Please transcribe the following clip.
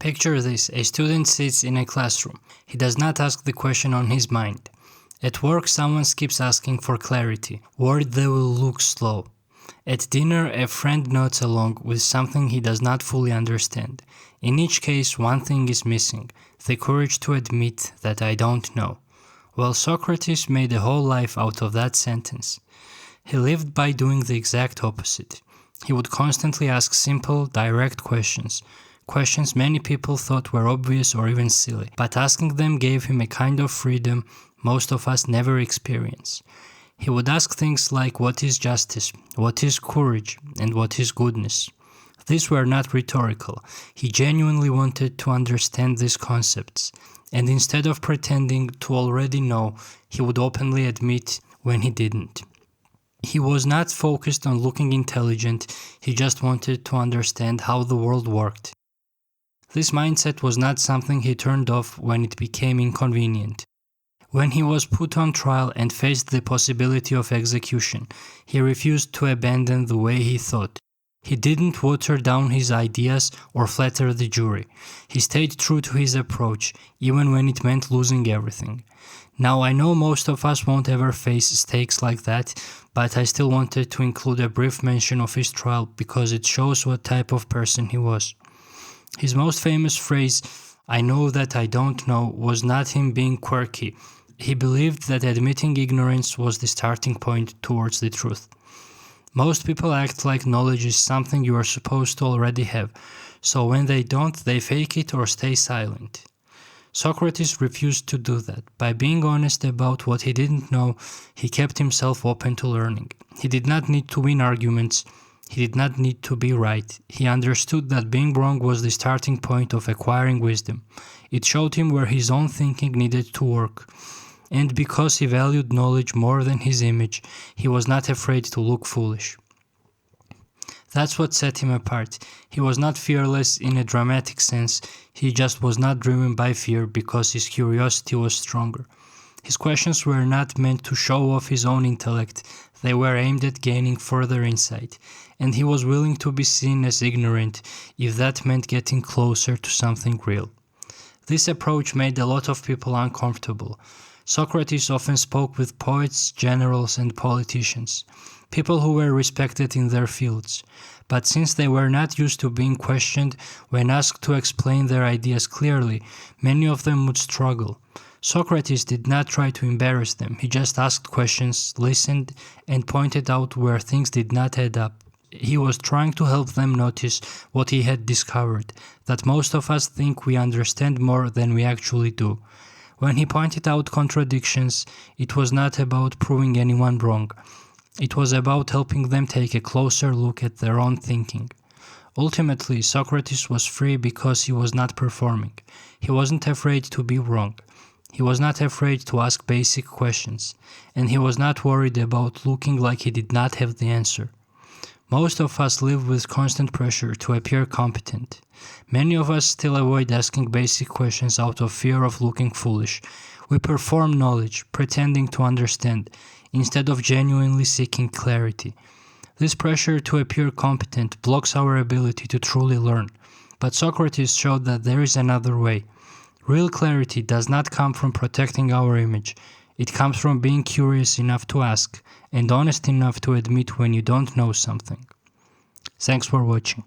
Picture this: a student sits in a classroom. He does not ask the question on his mind. At work, someone keeps asking for clarity, worried they will look slow. At dinner, a friend nods along with something he does not fully understand. In each case, one thing is missing: the courage to admit that I don't know. Well, Socrates made a whole life out of that sentence. He lived by doing the exact opposite. He would constantly ask simple, direct questions. Questions many people thought were obvious or even silly, but asking them gave him a kind of freedom most of us never experience. He would ask things like what is justice, what is courage, and what is goodness. These were not rhetorical. He genuinely wanted to understand these concepts, and instead of pretending to already know, he would openly admit when he didn't. He was not focused on looking intelligent, he just wanted to understand how the world worked. This mindset was not something he turned off when it became inconvenient. When he was put on trial and faced the possibility of execution, he refused to abandon the way he thought. He didn't water down his ideas or flatter the jury. He stayed true to his approach, even when it meant losing everything. Now, I know most of us won't ever face stakes like that, but I still wanted to include a brief mention of his trial because it shows what type of person he was. His most famous phrase, "I know that I don't know," was not him being quirky. He believed that admitting ignorance was the starting point towards the truth. Most people act like knowledge is something you are supposed to already have, so when they don't, they fake it or stay silent. Socrates refused to do that. By being honest about what he didn't know, he kept himself open to learning. He did not need to win arguments. He did not need to be right. He understood that being wrong was the starting point of acquiring wisdom. It showed him where his own thinking needed to work. And because he valued knowledge more than his image, he was not afraid to look foolish. That's what set him apart. He was not fearless in a dramatic sense, he just was not driven by fear because his curiosity was stronger. His questions were not meant to show off his own intellect, they were aimed at gaining further insight, and he was willing to be seen as ignorant if that meant getting closer to something real. This approach made a lot of people uncomfortable. Socrates often spoke with poets, generals, and politicians, people who were respected in their fields. But since they were not used to being questioned, when asked to explain their ideas clearly, many of them would struggle. Socrates did not try to embarrass them, he just asked questions, listened, and pointed out where things did not add up. He was trying to help them notice what he had discovered, that most of us think we understand more than we actually do. When he pointed out contradictions, it was not about proving anyone wrong. It was about helping them take a closer look at their own thinking. Ultimately, Socrates was free because he was not performing. He wasn't afraid to be wrong. He was not afraid to ask basic questions, and he was not worried about looking like he did not have the answer. Most of us live with constant pressure to appear competent. Many of us still avoid asking basic questions out of fear of looking foolish. We perform knowledge, pretending to understand, instead of genuinely seeking clarity. This pressure to appear competent blocks our ability to truly learn. But Socrates showed that there is another way. Real clarity does not come from protecting our image. It comes from being curious enough to ask and honest enough to admit when you don't know something. Thanks for watching.